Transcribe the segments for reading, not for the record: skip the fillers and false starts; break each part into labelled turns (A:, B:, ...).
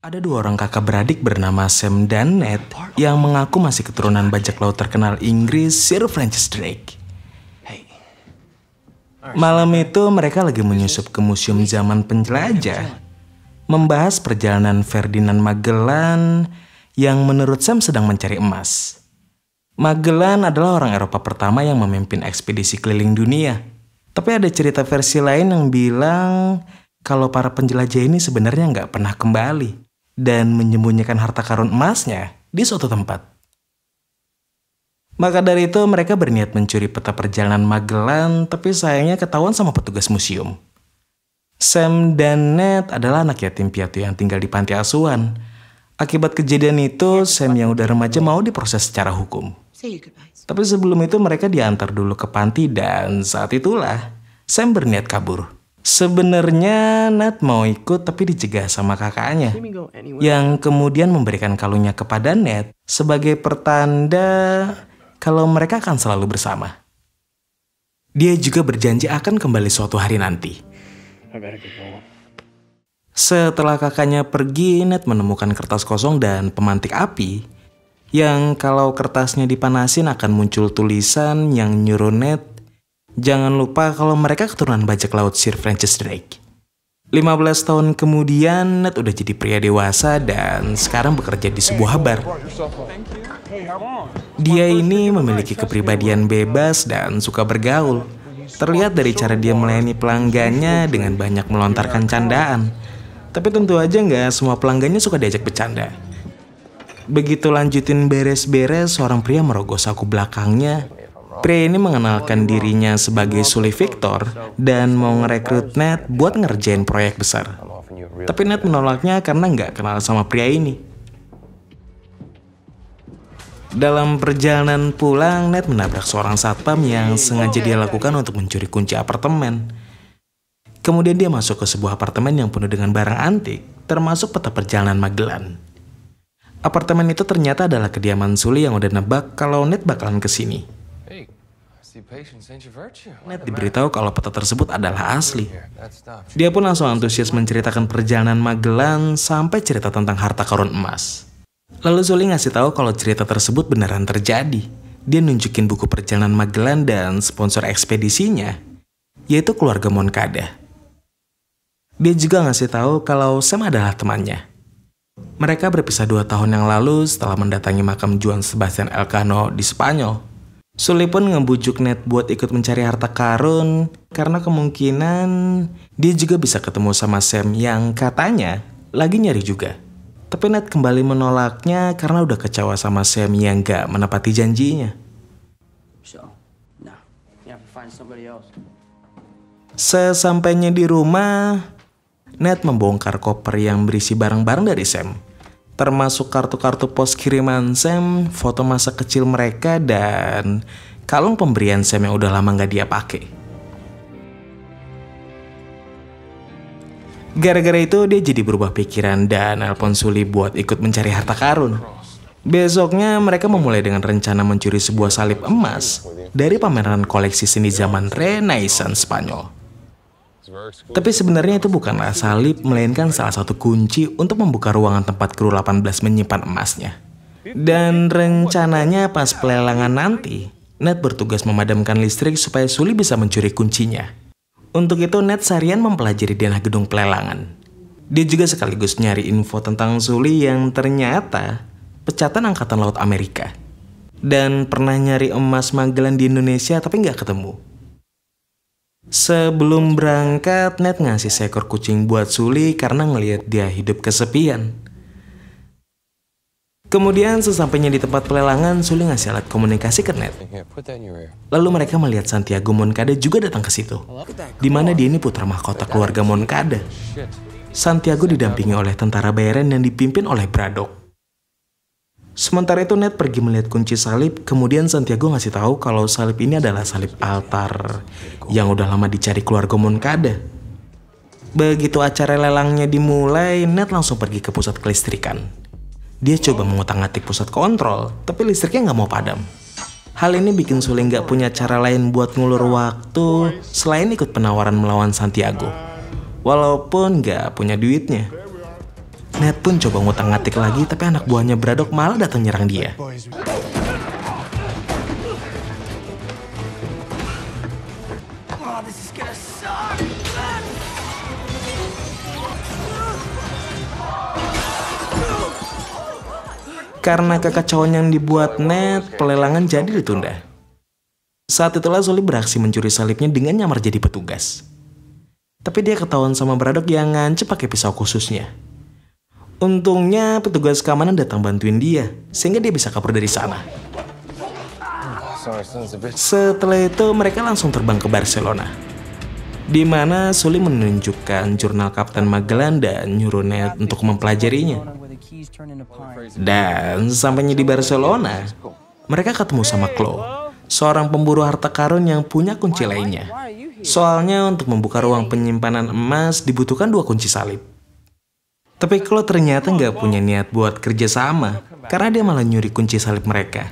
A: Ada dua orang kakak beradik bernama Sam dan Ned yang mengaku masih keturunan bajak laut terkenal Inggris Sir Francis Drake. Malam itu mereka lagi menyusup ke museum zaman penjelajah, membahas perjalanan Ferdinand Magellan yang menurut Sam sedang mencari emas. Magellan adalah orang Eropa pertama yang memimpin ekspedisi keliling dunia. Tapi ada cerita versi lain yang bilang kalau para penjelajah ini sebenarnya nggak pernah kembali dan menyembunyikan harta karun emasnya di suatu tempat. Maka dari itu mereka berniat mencuri peta perjalanan Magellan, tapi sayangnya ketahuan sama petugas museum. Sam dan Ned adalah anak yatim piatu yang tinggal di panti asuhan. Akibat kejadian itu, Sam yang udah remaja mau diproses secara hukum. Tapi sebelum itu mereka diantar dulu ke panti dan saat itulah Sam berniat kabur. Sebenarnya Ned mau ikut tapi dicegah sama kakaknya yang kemudian memberikan kalungnya kepada Ned sebagai pertanda kalau mereka akan selalu bersama. Dia juga berjanji akan kembali suatu hari nanti. Setelah kakaknya pergi, Ned menemukan kertas kosong dan pemantik api yang kalau kertasnya dipanasin akan muncul tulisan yang nyuruh Ned jangan lupa kalau mereka keturunan bajak laut Sir Francis Drake. 15 tahun kemudian, Ned udah jadi pria dewasa dan sekarang bekerja di sebuah bar. Dia ini memiliki kepribadian bebas dan suka bergaul. Terlihat dari cara dia melayani pelanggannya dengan banyak melontarkan candaan. Tapi tentu aja nggak semua pelanggannya suka diajak bercanda. Begitu lanjutin beres-beres, seorang pria merogoh saku belakangnya. Pria ini mengenalkan dirinya sebagai Sully Victor dan mau ngerekrut Ned buat ngerjain proyek besar. Tapi Ned menolaknya karena nggak kenal sama pria ini. Dalam perjalanan pulang, Ned menabrak seorang satpam yang sengaja dia lakukan untuk mencuri kunci apartemen. Kemudian dia masuk ke sebuah apartemen yang penuh dengan barang antik, termasuk peta perjalanan Magellan. Apartemen itu ternyata adalah kediaman Sully yang udah nebak kalau Ned bakalan kesini. Ned diberitahu kalau peta tersebut adalah asli. Dia pun langsung antusias menceritakan perjalanan Magellan sampai cerita tentang harta karun emas. Lalu Sully ngasih tahu kalau cerita tersebut beneran terjadi. Dia nunjukin buku perjalanan Magellan dan sponsor ekspedisinya, yaitu keluarga Moncada. Dia juga ngasih tahu kalau Sam adalah temannya. Mereka berpisah 2 tahun yang lalu setelah mendatangi makam Juan Sebastian Elcano di Spanyol. Sully pun ngebujuk Ned buat ikut mencari harta karun karena kemungkinan dia juga bisa ketemu sama Sam yang katanya lagi nyari juga. Tapi Ned kembali menolaknya karena udah kecewa sama Sam yang gak menepati janjinya. Sesampainya di rumah, Ned membongkar koper yang berisi barang-barang dari Sam. Termasuk kartu-kartu pos kiriman Sam, foto masa kecil mereka, dan kalung pemberian Sam yang udah lama gak dia pakai. Gara-gara itu dia jadi berubah pikiran dan nelpon Sully buat ikut mencari harta karun. Besoknya mereka memulai dengan rencana mencuri sebuah salib emas dari pameran koleksi seni zaman Renaissance Spanyol. Tapi sebenarnya itu bukanlah salib, melainkan salah satu kunci untuk membuka ruangan tempat kru 18 menyimpan emasnya. Dan rencananya pas pelelangan nanti, Ned bertugas memadamkan listrik supaya Sully bisa mencuri kuncinya. Untuk itu Ned seharian mempelajari denah gedung pelelangan. Dia juga sekaligus nyari info tentang Sully yang ternyata pecatan Angkatan Laut Amerika. Dan pernah nyari emas Magellan di Indonesia tapi nggak ketemu. Sebelum berangkat, Ned ngasih seekor kucing buat Sully karena ngelihat dia hidup kesepian. Kemudian sesampainya di tempat pelelangan, Sully ngasih alat komunikasi ke Ned. Lalu mereka melihat Santiago Moncada juga datang ke situ, di mana dia ini putra mahkota keluarga Moncada. Santiago didampingi oleh tentara bayaran yang dipimpin oleh Braddock. Sementara itu Ned pergi melihat kunci salib, kemudian Santiago ngasih tahu kalau salib ini adalah salib altar yang udah lama dicari keluarga Moncada. Begitu acara lelangnya dimulai, Ned langsung pergi ke pusat kelistrikan. Dia coba mengutak-atik pusat kontrol, tapi listriknya nggak mau padam. Hal ini bikin Sully nggak punya cara lain buat ngulur waktu selain ikut penawaran melawan Santiago, walaupun nggak punya duitnya. Ned pun coba ngutang-ngatik lagi, tapi anak buahnya Braddock malah datang nyerang dia. Karena kekacauan yang dibuat Ned, pelelangan jadi ditunda. Saat itulah Sully beraksi mencuri salibnya dengan nyamar jadi petugas. Tapi dia ketahuan sama Braddock yang ngancep pakai pisau khususnya. Untungnya petugas keamanan datang bantuin dia, sehingga dia bisa kabur dari sana. Setelah itu mereka langsung terbang ke Barcelona, di mana Sully menunjukkan jurnal Kapten Magellan dan nyuruh Ned untuk mempelajarinya. Dan sampainya di Barcelona, mereka ketemu sama Chloe, seorang pemburu harta karun yang punya kunci lainnya. Soalnya untuk membuka ruang penyimpanan emas dibutuhkan 2 kunci salib. Tapi Chloe ternyata nggak punya niat buat kerja sama, karena dia malah nyuri kunci salib mereka.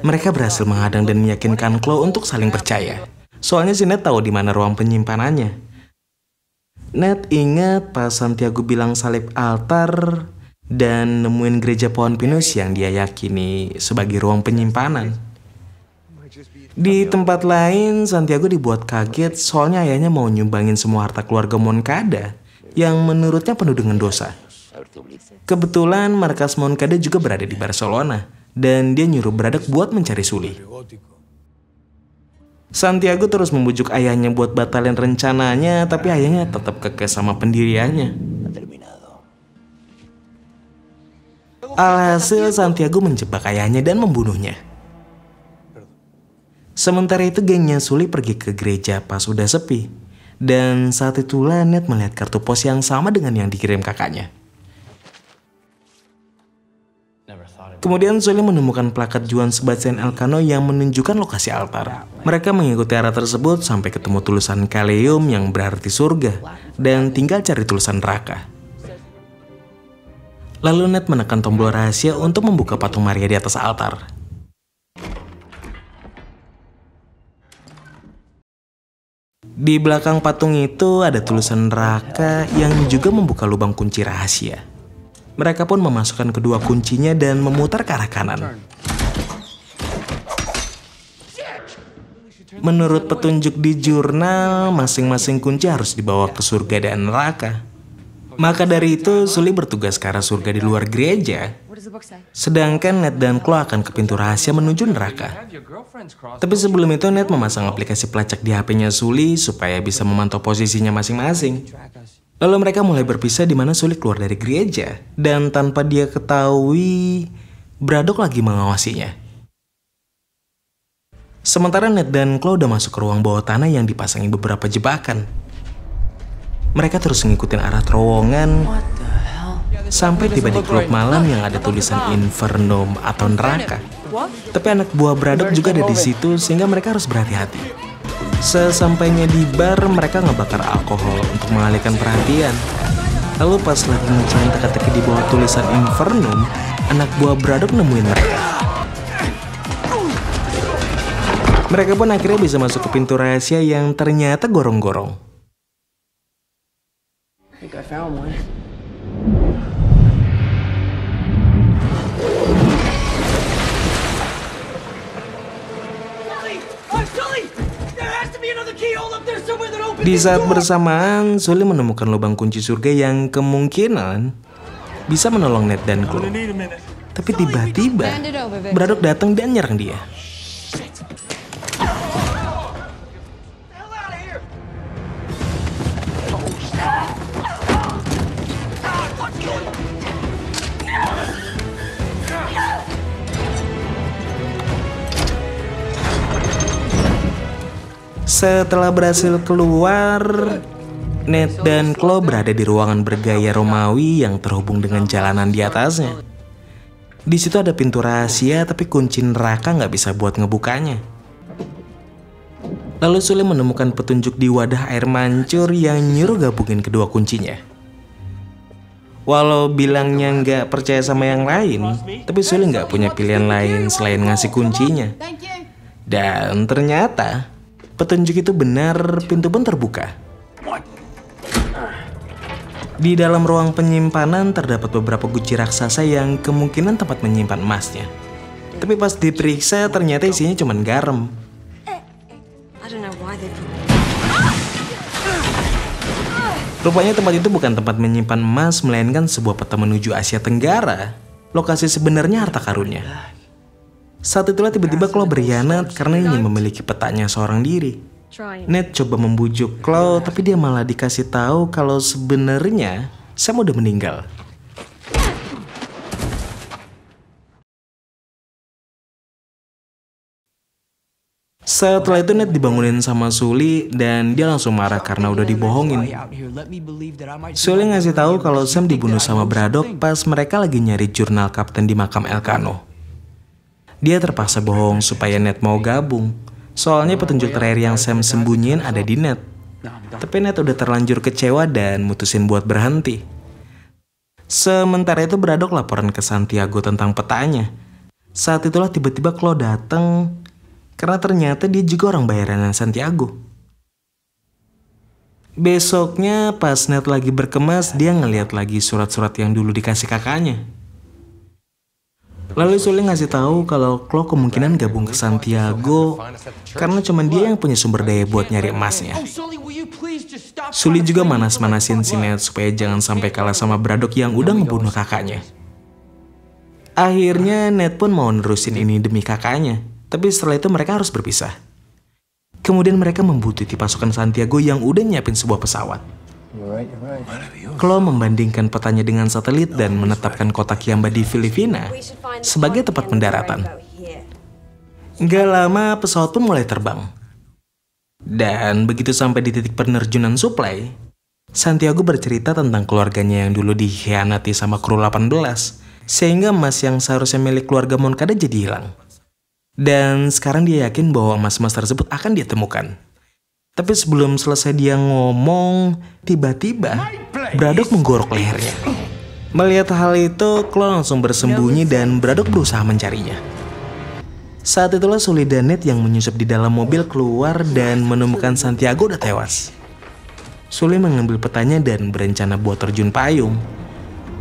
A: Mereka berhasil menghadang dan meyakinkan Chloe untuk saling percaya. Soalnya si Ned tahu di mana ruang penyimpanannya. Ned ingat pas Santiago bilang salib altar dan nemuin gereja pohon pinus yang dia yakini sebagai ruang penyimpanan. Di tempat lain, Santiago dibuat kaget soalnya ayahnya mau nyumbangin semua harta keluarga Moncada yang menurutnya penuh dengan dosa. Kebetulan markas Moncada juga berada di Barcelona, dan dia nyuruh Braddock buat mencari Sully. Santiago terus membujuk ayahnya buat batalin rencananya, tapi ayahnya tetap kekeh sama pendiriannya. Alhasil Santiago menjebak ayahnya dan membunuhnya. Sementara itu gengnya Sully pergi ke gereja pas udah sepi. Dan saat itulah Ned melihat kartu pos yang sama dengan yang dikirim kakaknya. Kemudian Sully menemukan plakat Juan Sebastian Elcano yang menunjukkan lokasi altar. Mereka mengikuti arah tersebut sampai ketemu tulisan Kaleum yang berarti surga, dan tinggal cari tulisan neraka. Lalu Ned menekan tombol rahasia untuk membuka patung Maria di atas altar. Di belakang patung itu ada tulisan neraka yang juga membuka lubang kunci rahasia. Mereka pun memasukkan kedua kuncinya dan memutar ke arah kanan. Menurut petunjuk di jurnal, masing-masing kunci harus dibawa ke surga dan neraka. Maka dari itu, Sully bertugas ke arah surga di luar gereja. Sedangkan Ned dan Chloe akan ke pintu rahasia menuju neraka. Tapi sebelum itu Ned memasang aplikasi pelacak di HP-nya Sully supaya bisa memantau posisinya masing-masing. Lalu mereka mulai berpisah di mana Sully keluar dari gereja dan tanpa dia ketahui, Braddock lagi mengawasinya. Sementara Ned dan Chloe udah masuk ke ruang bawah tanah yang dipasangi beberapa jebakan. Mereka terus ngikutin arah terowongan sampai tiba di klub malam yang ada tulisan Infernum atau neraka. Tapi anak buah Braddock juga ada di situ sehingga mereka harus berhati-hati. Sesampainya di bar, mereka ngebakar alkohol untuk mengalihkan perhatian. Lalu pas lagi ngecain teka-teki di bawah tulisan Infernum, anak buah Braddock nemuin mereka. Mereka pun akhirnya bisa masuk ke pintu rahasia yang ternyata gorong-gorong. Di saat bersamaan, Sully menemukan lubang kunci surga yang kemungkinan bisa menolong Ned dan Chloe. Tapi tiba-tiba, Braddock datang dan nyerang dia. Setelah berhasil keluar, Ned dan Chloe berada di ruangan bergaya Romawi yang terhubung dengan jalanan di atasnya. Di situ ada pintu rahasia, tapi kunci neraka nggak bisa buat ngebukanya. Lalu Sully menemukan petunjuk di wadah air mancur yang nyuruh gabungin kedua kuncinya. Walau bilangnya nggak percaya sama yang lain, tapi Sully nggak punya pilihan lain selain ngasih kuncinya. Dan ternyata petunjuk itu benar, pintu pun terbuka. Di dalam ruang penyimpanan terdapat beberapa guci raksasa yang kemungkinan tempat menyimpan emasnya. Tapi pas diperiksa ternyata isinya cuma garam. Rupanya tempat itu bukan tempat menyimpan emas, melainkan sebuah peta menuju Asia Tenggara. Lokasi sebenarnya harta karunnya. Saat itulah tiba-tiba Chloe berkhianat karena ingin memiliki petanya seorang diri. Ned coba membujuk Chloe, tapi dia malah dikasih tahu kalau sebenarnya Sam udah meninggal. Setelah itu Ned dibangunin sama Sully dan dia langsung marah karena udah dibohongin. Sully ngasih tahu kalau Sam dibunuh sama Braddock pas mereka lagi nyari jurnal kapten di makam Elcano. Dia terpaksa bohong supaya Ned mau gabung. Soalnya petunjuk terakhir yang Sam sembunyiin ada di Ned. Tapi Ned udah terlanjur kecewa dan mutusin buat berhenti. Sementara itu Braddock laporan ke Santiago tentang petanya. Saat itulah tiba-tiba Chloe datang. Karena ternyata dia juga orang bayaran Santiago. Besoknya pas Ned lagi berkemas, dia ngeliat lagi surat-surat yang dulu dikasih kakaknya. Lalu Sully ngasih tahu kalau Chloe kemungkinan gabung ke Santiago karena cuma dia yang punya sumber daya buat nyari emasnya. Sully juga manas-manasin si Ned supaya jangan sampai kalah sama Braddock yang udah ngebunuh kakaknya. Akhirnya Ned pun mau nerusin ini demi kakaknya. Tapi setelah itu mereka harus berpisah. Kemudian mereka membutuhkan pasukan Santiago yang udah nyiapin sebuah pesawat. Chloe membandingkan petanya dengan satelit dan menetapkan kota Kiamba di Filipina sebagai tempat pendaratan. Gak lama pesawat pun mulai terbang. Dan begitu sampai di titik penerjunan suplai, Santiago bercerita tentang keluarganya yang dulu dikhianati sama kru 18, sehingga emas yang seharusnya milik keluarga Moncada jadi hilang. Dan sekarang dia yakin bahwa emas-emas tersebut akan dia temukan. Tapi sebelum selesai dia ngomong, tiba-tiba Braddock menggorok lehernya. Melihat hal itu, Chloe langsung bersembunyi dan Braddock berusaha mencarinya. Saat itulah Sully dan Ned yang menyusup di dalam mobil keluar dan menemukan Santiago udah tewas. Sully mengambil petanya dan berencana buat terjun payung.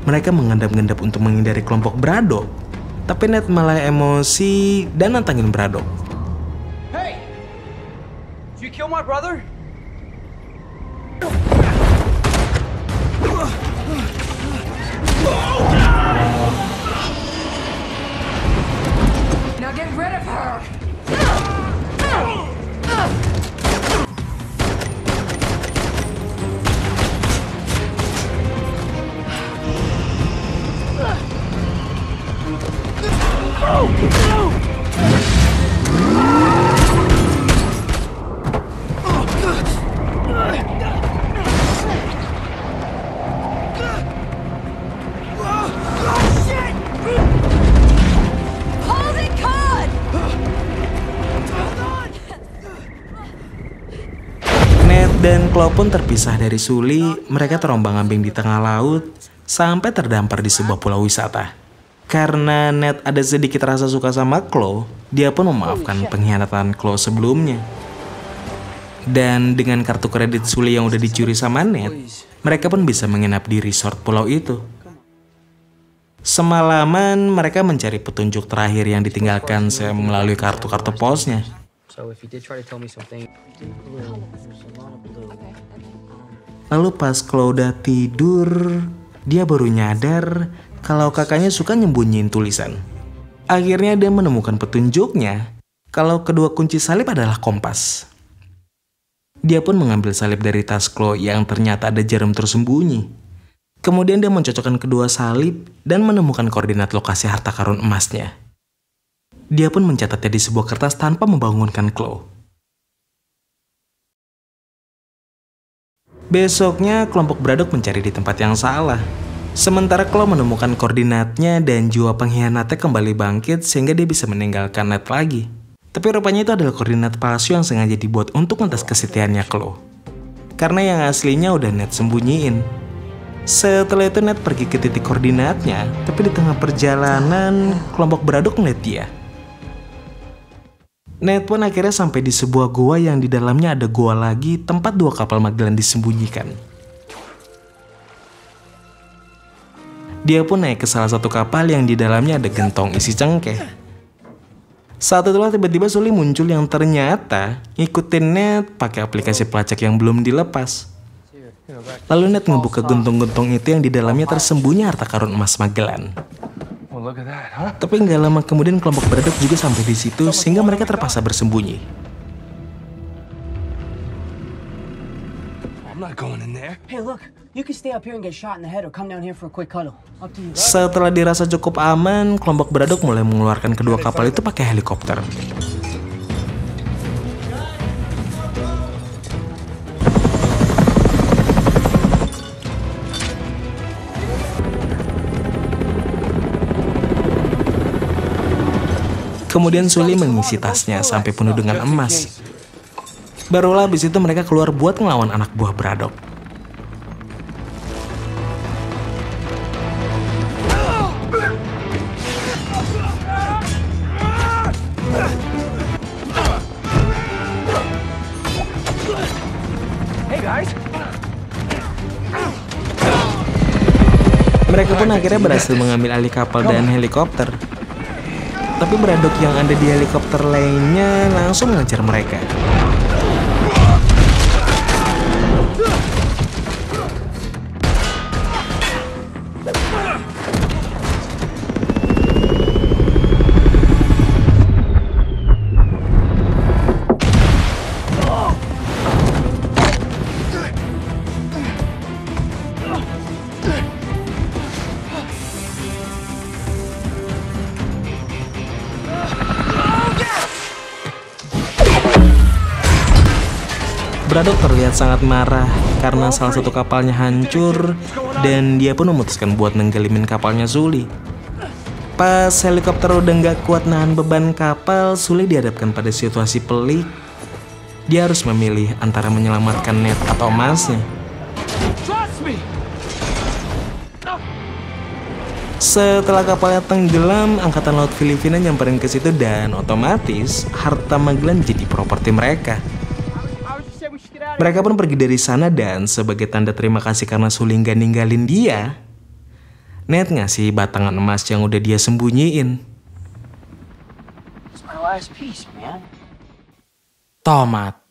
A: Mereka mengendap-endap untuk menghindari kelompok Braddock. Tapi Ned malah emosi dan nantangin Braddock.
B: Hey! Did you kill my brother? Now get rid of her!
A: Ned dan Chloe pun terpisah dari Sully. Mereka terombang-ambing di tengah laut sampai terdampar di sebuah pulau wisata. Karena Ned ada sedikit rasa suka sama Chloe, dia pun memaafkan pengkhianatan Chloe sebelumnya. Dan dengan kartu kredit Sully yang udah dicuri sama Ned, mereka pun bisa menginap di resort pulau itu. Semalaman mereka mencari petunjuk terakhir yang ditinggalkan Sam melalui kartu-kartu posnya. Lalu pas Chloe udah tidur, dia baru nyadar kalau kakaknya suka nyembunyiin tulisan. Akhirnya dia menemukan petunjuknya kalau kedua kunci salib adalah kompas. Dia pun mengambil salib dari tas Chloe yang ternyata ada jarum tersembunyi. Kemudian dia mencocokkan kedua salib dan menemukan koordinat lokasi harta karun emasnya. Dia pun mencatatnya di sebuah kertas tanpa membangunkan Chloe. Besoknya kelompok Braddock mencari di tempat yang salah. Sementara Chloe menemukan koordinatnya dan jiwa pengkhianatnya kembali bangkit sehingga dia bisa meninggalkan Ned lagi. Tapi rupanya itu adalah koordinat palsu yang sengaja dibuat untuk ngetes kesetiaannya Chloe. Karena yang aslinya udah Ned sembunyiin. Setelah itu Ned pergi ke titik koordinatnya, tapi di tengah perjalanan kelompok Braddock ngeliat dia. Ned pun akhirnya sampai di sebuah gua yang di dalamnya ada gua lagi tempat 2 kapal Magellan disembunyikan. Dia pun naik ke salah satu kapal yang di dalamnya ada gentong isi cengkeh. Saat itulah tiba-tiba Sully muncul yang ternyata ngikutin Ned pakai aplikasi pelacak yang belum dilepas. Lalu Ned ngebuka gentong-gentong itu yang di dalamnya tersembunyi harta karun emas Magellan. Tapi nggak lama kemudian kelompok Braddock juga sampai di situ sehingga mereka terpaksa bersembunyi. Setelah dirasa cukup aman, kelompok Braddock mulai mengeluarkan kedua kapal itu pakai helikopter. Kemudian Sully mengisi tasnya sampai penuh dengan emas. Barulah habis itu mereka keluar buat ngelawan anak buah Braddock. Mereka pun akhirnya berhasil mengambil alih kapal dan helikopter. Tapi Braddock yang ada di helikopter lainnya langsung mengejar mereka. Braddock terlihat sangat marah karena salah satu kapalnya hancur dan dia pun memutuskan buat nenggelimin kapalnya Sully. Pas helikopter udah nggak kuat nahan beban kapal, Sully dihadapkan pada situasi pelik. Dia harus memilih antara menyelamatkan Ned atau emasnya. Setelah kapalnya tenggelam, Angkatan Laut Filipina nyamperin ke situ dan otomatis harta Magellan jadi properti mereka. Mereka pun pergi dari sana dan sebagai tanda terima kasih karena Sully nggak ninggalin dia, Ned ngasih batangan emas yang udah dia sembunyiin. Tomat.